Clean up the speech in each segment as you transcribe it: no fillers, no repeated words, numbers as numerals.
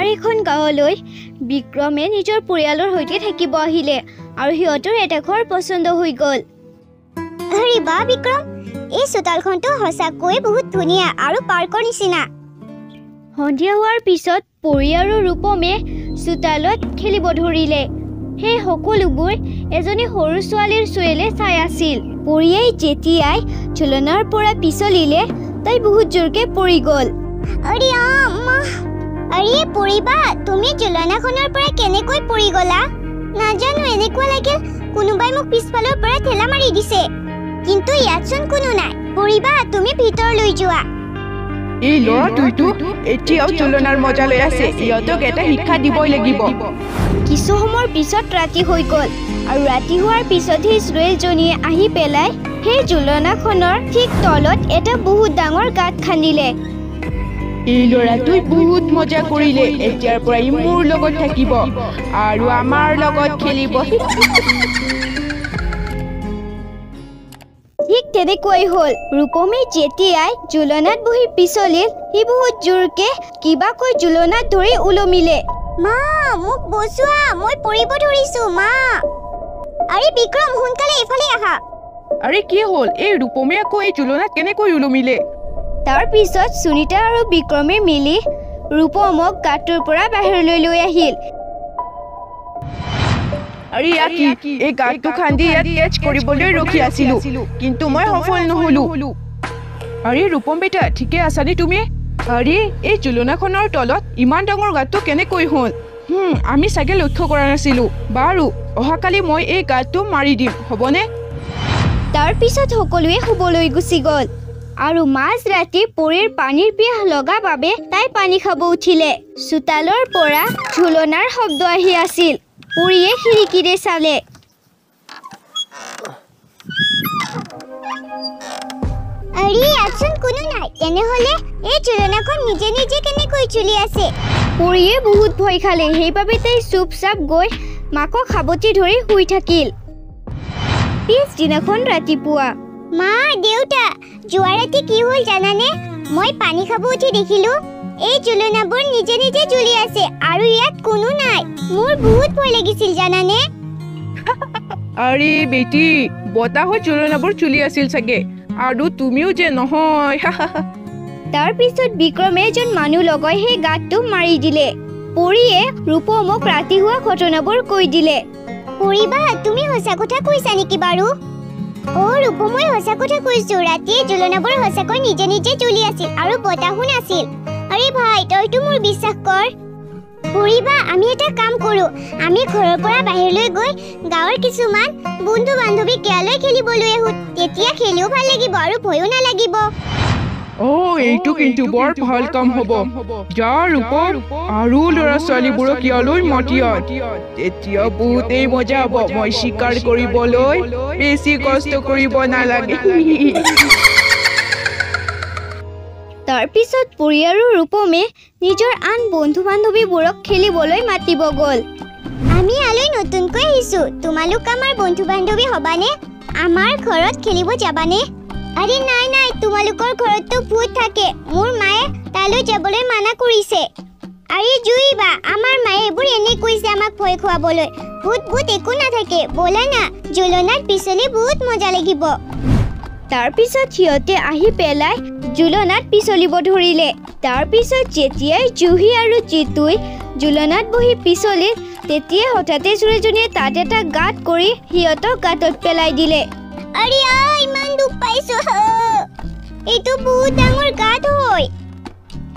পাহাৰ এখন গাঁৱলৈ বিক্ৰমে নিজৰ পৰিয়ালৰ সৈতে থাকিব আহিলে আৰু সিহঁতৰ এটা ঘৰ পছন্দ হৈ গ'ল। আৰে বাহ বিক্ৰম, এই চোতালখনটো সঁচাকৈ বহুত ধুনীয়া আৰু পাৰ্কৰ নিচিনা। সন্ধিয়া হোৱাৰ পিছত পৰী আৰু ৰূপমে চোতালত খেলিব ধৰিলে। সেই সকলোবোৰ এজনী সৰু ছোৱালীৰ চুৱেলে চাই আছিল। পৰীয়ে যেতিয়াই ঝুলনাৰ পৰা পিছলিলে তাই বহুত জোৰকে পৰি গ'ল। আৰে পৰিবা, তুমি ঝুলনাখনৰ পৰা কেনেকৈ পৰি গ'লা? নাজানো, এনেকুৱা লাগিল কোনোবাই মোক পিছফালৰ পৰা ঠেলা মাৰি দিছে, কিন্তু ইয়াতচোন কোনো নাই। পৰিবা, তুমি ভিতৰলৈ যোৱা। এই ল'ৰাটোইটো এতিয়াও ঝুলনাৰ মজা লৈ আছে, ইহঁতক এটা শিক্ষা দিবই লাগিব। কিছু সময়ৰ পিছত ৰাতি হৈ গ'ল আৰু ৰাতি হোৱাৰ পিছত সেই চুৱেলজনীয়ে আহি পেলাই সেই ঝুলনাখনৰ ঠিক তলত এটা বহুত ডাঙৰ গাঁত খান্দিলে। এই ল'ৰাটোই বহুত মজা কৰিলে, এতিয়াৰ পৰা ই মোৰ লগত থাকিব আৰু আমাৰ লগত খেলিব। ঠিক তেনেকৈ হ'ল। ৰূপমে যেতিয়াই ঝুলনাত বহি পিছলিল, সি বহুত জোৰকে কিবা কৈ ঝুলনাত ধৰি ওলমিলে। মা, মোক বচোৱা, মই পৰিব ধৰিছো মা। আৰে বিক্ৰম, সোনকালে এইফালে আহা। আৰে কি হ'ল? এই ৰূপমে আকৌ এই ঝুলনাত কেনেকৈ ওলমিলে? তাৰ পিছত সুনীতা আৰু বিক্ৰমে মিলি ৰূপমক গাঁতটোৰ পৰা বাহিৰলৈ লৈ আহিল। আৰে কি? এই গাঁতটো খান্দি ইয়াত কেচ কৰিবলৈ ৰখি আছিলো, কিন্তু মই সফল নহলো। আৰে ৰূপম বেটা, ঠিকে আছানে তুমি? আৰে এই ঝুলনাখনৰ তলত ইমান ডাঙৰ গাঁতটো কেনেকৈ হ'ল? আমি চাগে লক্ষ্য কৰা নাছিলো। বাৰু, অহাকালি মই এই গাঁতটো মাৰি দিম, হ'বনে? তাৰ পিছত সকলোৱে শুবলৈ গুচি গ'ল আৰু মাজ ৰাতি পৰীৰ পানীৰ পিয়াহ লগা বাবে তাই পানী খাব উঠিলে। চোতালৰ পৰা ঝুলনাৰ শব্দ আহি আছিল। পৰীয়ে খিৰিকীৰে চালে। আৰে ইয়াতচোন কোনো নাই, তেনেহ'লে এই ঝুলনাখন নিজে নিজে কেনেকৈ চলি আছে? পৰীয়ে বহুত ভয় খালে, সেইবাবে তাই চুপচাপ গৈ মাকক সাৱটি ধৰি শুই থাকিল। পিছদিনাখন ৰাতিপুৱা। মা, দেউতা, যোৱা ৰাতি কি হ'ল জানানে? মই পানী খাব উঠি দেখিলো এই ঝুলনাবোৰ নিজে নিজে জ্বলি আছে আৰু ইয়াত কোনো নাই। মোৰ বহুত ভয় লাগিছিল জানানে? আৰে বেটি, বতাহত ঝুলনাবোৰ চলি আছিল চাগে, আৰু তুমিও যে নহয়। তাৰ পিছত বিক্ৰমে এজন মানুহ লগাই সেই গাঁতটো মাৰি দিলে। পৰীয়ে ৰূপমক ৰাতি হোৱা ঘটনাবোৰ কৈ দিলে। পৰিবা, তুমি সঁচা কথা কৈছা নেকি বাৰু? ৰূপম, মই সঁচা কথা কৈছো। ৰাতিয়ে ঝুলনাবোৰ সঁচাকৈ নিজে নিজে জ্বলি আছিল আৰু বতাহো নাছিল। আৰে ভাই, তইতো মোৰ বিশ্বাস কৰ। পৰিবা, আমি এটা কাম কৰো, আমি ঘৰৰ পৰা বাহিৰলৈ গৈ গাঁৱৰ কিছুমান বন্ধু বান্ধৱীক ইয়ালৈ খেলিবলৈ আহো, তেতিয়া খেলিও ভাল লাগিব আৰু ভয়ো নালাগিব। এইটো কিন্তু বৰ ভাল কাম হ'ব। যা ৰূপম, আৰু ল'ৰা ছোৱালীবোৰক ইয়ালৈ মাতি আন, তেতিয়া বহুতেই মজা হ'ব। মই চিকাৰ কৰিবলৈ বেছি কষ্ট কৰিব নালাগে। তাৰ পিছত পৰী আৰু ৰূপমে নিজৰ আন বন্ধু বান্ধৱীবোৰক খেলিবলৈ মাতিব গ'ল। আমি ইয়ালৈ নতুনকৈ আহিছো, তোমালোক আমাৰ বন্ধু বান্ধৱী হবানে? আমাৰ ঘৰত খেলিব যাবানে? আৰে নাই নাই, তোমালোকৰ ঘৰততো ভূত থাকে, মোৰ মায়ে তালৈ যাবলৈ মানা কৰিছে। আৰে জুইবা, আমাৰ মায়ে এইবোৰ এনেই কৈছে আমাক ভয় খুৱাবলৈ। ভূত একো নাথাকে, ব'লা না, ঝুলনাত পিছলি বহুত মজা লাগিব। তাৰ পিছত সিহঁতে আহি পেলাই ঝুলনাত পিছলিব ধৰিলে। তাৰ পিছত যেতিয়াই জুহি আৰু জিতুই ঝুলনাত বহি পিছলিল, তেতিয়া হঠাতে চুৰেজনীয়ে তাত এটা গাঁত কৰি সিহঁতক গাঁতত পেলাই দিলে। আৰে ইমান দুখ পাইছো, এইটো বহুত ডাঙৰ গাঁত হয়।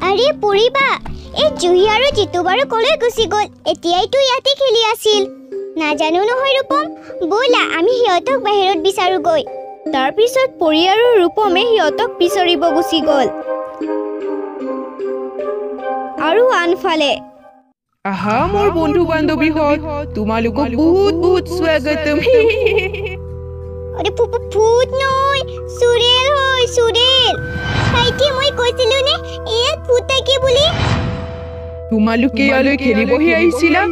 আৰে পৰিবা, এই জুহি আৰু জিতু বাৰু কলৈ গুচি গ'ল? এতিয়াইতো ইয়াতে খেলি আছিল। নাজানো নহয় ৰূপম, ব'লা আমি সিহঁতক বাহিৰত বিচাৰোগৈ। তাৰ পিছত পৰী আৰু ৰূপমে সিহঁতক বিচাৰিব গুচি গ'ল। আৰু আনফালে, আহা মোৰ বন্ধু বান্ধৱীহঁত, তোমালোকক বহুত বহুত স্বাগতম। আৰে ভূত নহয়, চুৰেল হয়, চুৰেল। ভাইটি, মই কৈছিলো নে ইয়াত ভূত থাকে বুলি? তোমালোকে ইয়ালৈ খেলিবহি আহিছিলা,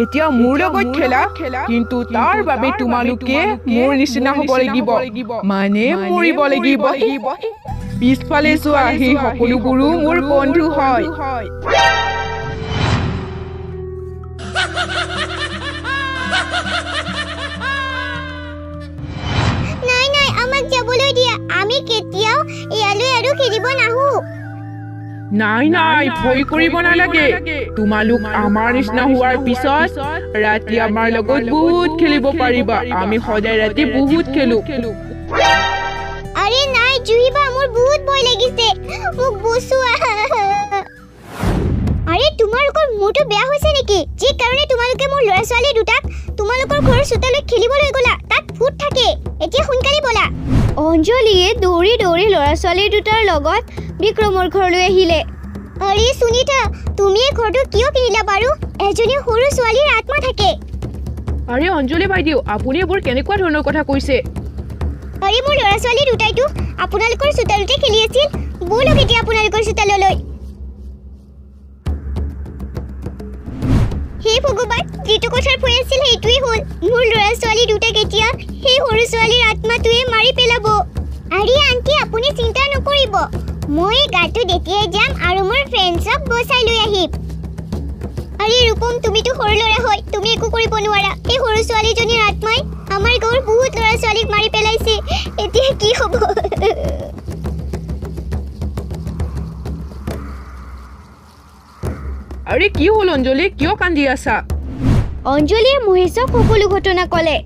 এতিয়া মোৰ লগত খেলা, কিন্তু তাৰ বাবে তোমালোকে মোৰ নিচিনা হ'ব লাগিব, মানে মৰিব লাগিব। পিছফালে চোৱা, সেই সকলোবোৰো মোৰ বন্ধু হয়। আমি কেতিয়াও ইয়ালৈ আৰু খেলিব নাহো নাই নাই ভয় কৰিব নালাগে তোমালোক আমাৰ নিচিনা হোৱাৰ পিছত ৰাতি আমাৰ লগত বহুত খেলিব পাৰিবা আমি সদায় ৰাতি বহুত খেলো আৰে নাই জুহিবা মোৰ বহুত ভয় লাগিছে মোক বচোৱা আৰে তোমালোকৰ মোটো বেয়া হৈছে নেকি যে কাৰণে তোমালোকে মোৰ ল'ৰা ছোৱালী দুটাক তোমালোকৰ ঘৰৰ চোতালত খেলিবলৈ গলা তাত ফুট থাকে এতিয়া সোনকালে বলা অঞ্জলিয়ে দৌৰি দৌৰি ল'ৰা ছোৱালী দুটাৰ লগত বিক্ৰমৰ ঘৰলৈ আহিলে আৰে সুনিতা তুমি এই ঘৰটো কিয় কিনিলা বাৰু এজনী সৰু ছোৱালীৰ আত্মা থাকে আৰে অঞ্জলি বাইদেউ আপুনি এইবোৰ কেনেকুৱা ধৰণৰ কথা কৈছে আৰে মোৰ ল'ৰা ছোৱালী দুটাইতো আপোনালোকৰ চোতালতে খেলি আছিল বলক এতিয়া আপোনালোকৰ চোতাললৈ হে ভগৱান যিটো কথাৰ ভয় আছিল সেইটোৱেই হ'ল মোৰ ল'ৰা ছোৱালী দুটাক এতিয়া সেই সৰু ছোৱালীৰ আত্মাটোৱে মাৰি পেলাব আৰে আণ্টি আপুনি চিন্তা নকৰিব মই গাটো দেখিয়াই যাম আৰু মোৰ ফ্ৰেণ্ডছক বচাই লৈ আহিম আৰে ৰূপম তুমিতো সৰু ল'ৰা হয় তুমি একো কৰিব নোৱাৰা এই সৰু ছোৱালীজনীৰ আত্মাই আমাৰ গাঁৱৰ বহুত ল'ৰা ছোৱালীক মাৰি পেলাইছে এতিয়া কি হ'ব আৰে কি হ'ল অঞ্জলি কিয় কান্দি আছা অঞ্জলিয়ে মহেশক সকলো ঘটনা ক'লে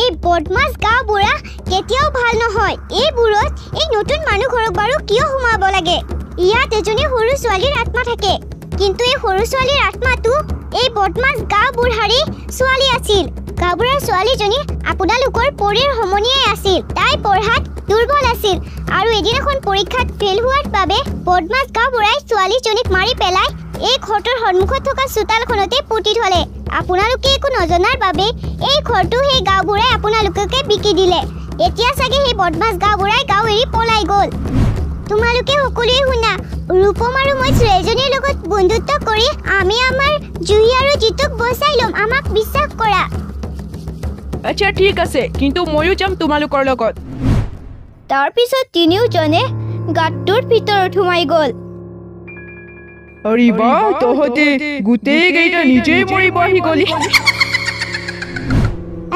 এই বদমাছ গাঁও বুঢ়া কেতিয়াও ভাল নহয় এইবোৰত এই নতুন মানুহ ঘৰক বাৰু কিয় সোমাব লাগে ইয়াত এজনী সৰু ছোৱালীৰ আত্মা থাকে কিন্তু এই সৰু ছোৱালীৰ আত্মাটো এই বদমাছ গাঁও বুঢ়াৰে ছোৱালী আছিল গাঁও বুঢ়াৰ ছোৱালীজনী আপোনালোকৰ পৰীৰ সমনীয়াই আছিল তাই পঢ়াত দুৰ্বল আছিল আৰু এদিনাখন পৰীক্ষাত ফেইল হোৱাৰ বাবে বদমাছ গাঁও বুঢ়াই ছোৱালীজনীক মাৰি পেলাই এই ঘৰটোৰ সন্মুখত থকা চোতালখনতে পুতি থলে আপোনালোকে একো নজনাৰ বাবে এই ঘৰটো সেই গাঁও বুঢ়াই আপোনালোককে বিকি দিলে এতিয়া চাগে সেই বদমাছ গাঁও বুঢ়াই গাঁও এৰি পলাই গ'ল তোমালোকে সকলোৱে শুনা ৰূপম আৰু মই শ্ৰেয়জনীৰ লগত বন্ধুত্ব কৰি আমি আমাৰ জুহি আৰু জিতুক বচাই ল'ম আমাক বিশ্বাস কৰা আচ্ছা ঠিক আছে কিন্তু ময়ো যাম তোমালোকৰ লগত তাৰ পিছত তিনিওজনে গাঁতটোৰ ভিতৰত সোমাই গ'ল আৰে বাহ তহঁতে গোটেই কেইটা নিজেই মৰিব আহি গলি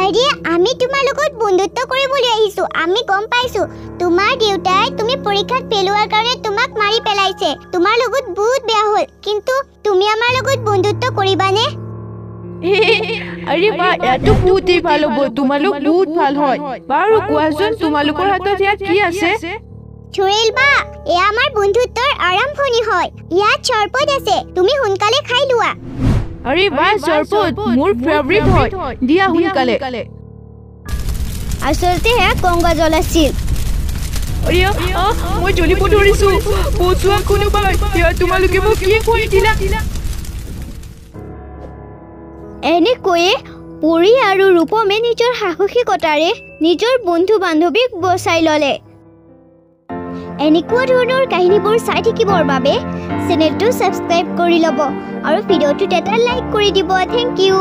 আৰে আমি তোমাৰ লগত বন্ধুত্ব কৰিবলৈ আহিছো আমি গম পাইছো তোমাৰ দেউতাই তুমি পৰীক্ষাত ফেইল হোৱাৰ কাৰণে তোমাক মাৰি পেলাইছে তোমাৰ লগত বহুত বেয়া হ'ল কিন্তু তুমি আমাৰ লগত বন্ধুত্ব কৰিবানে আৰে বাহ এটো বহুতেই ভাল হ'ব তোমালোক বহুত ভাল হয় বাৰু কোৱাচোন তোমালোকৰ হাতত ইয়াত কি আছে চুৰেল বা এয়া আমাৰ বন্ধুত্বৰ আৰম্ভণি হয় ইয়াত চৰপত আছে তুমি সোনকালে খাই লোৱা আৰে বাহ চৰপত মোৰ ফেভাৰিট হয় দিয়া সোনকালে আচলতে সেয়া গংগা জল আছিল আৰে মই জ্বলিব ধৰিছো বচোৱা কোনোবাই এতিয়া তোমালোকে মোক কি কৰি দিলা এনেকৈয়ে পৰী আৰু ৰূপমে নিজৰ সাহসিকতাৰে নিজৰ বন্ধু বান্ধৱীক বচাই ল'লে এনেকুৱা ধৰণৰ কাহিনীবোৰ চাই থাকিবৰ বাবে চেনেলটো ছাবস্ক্ৰাইব কৰি ল'ব আৰু ভিডিঅ'টোত এটা লাইক কৰি দিব থেংক ইউ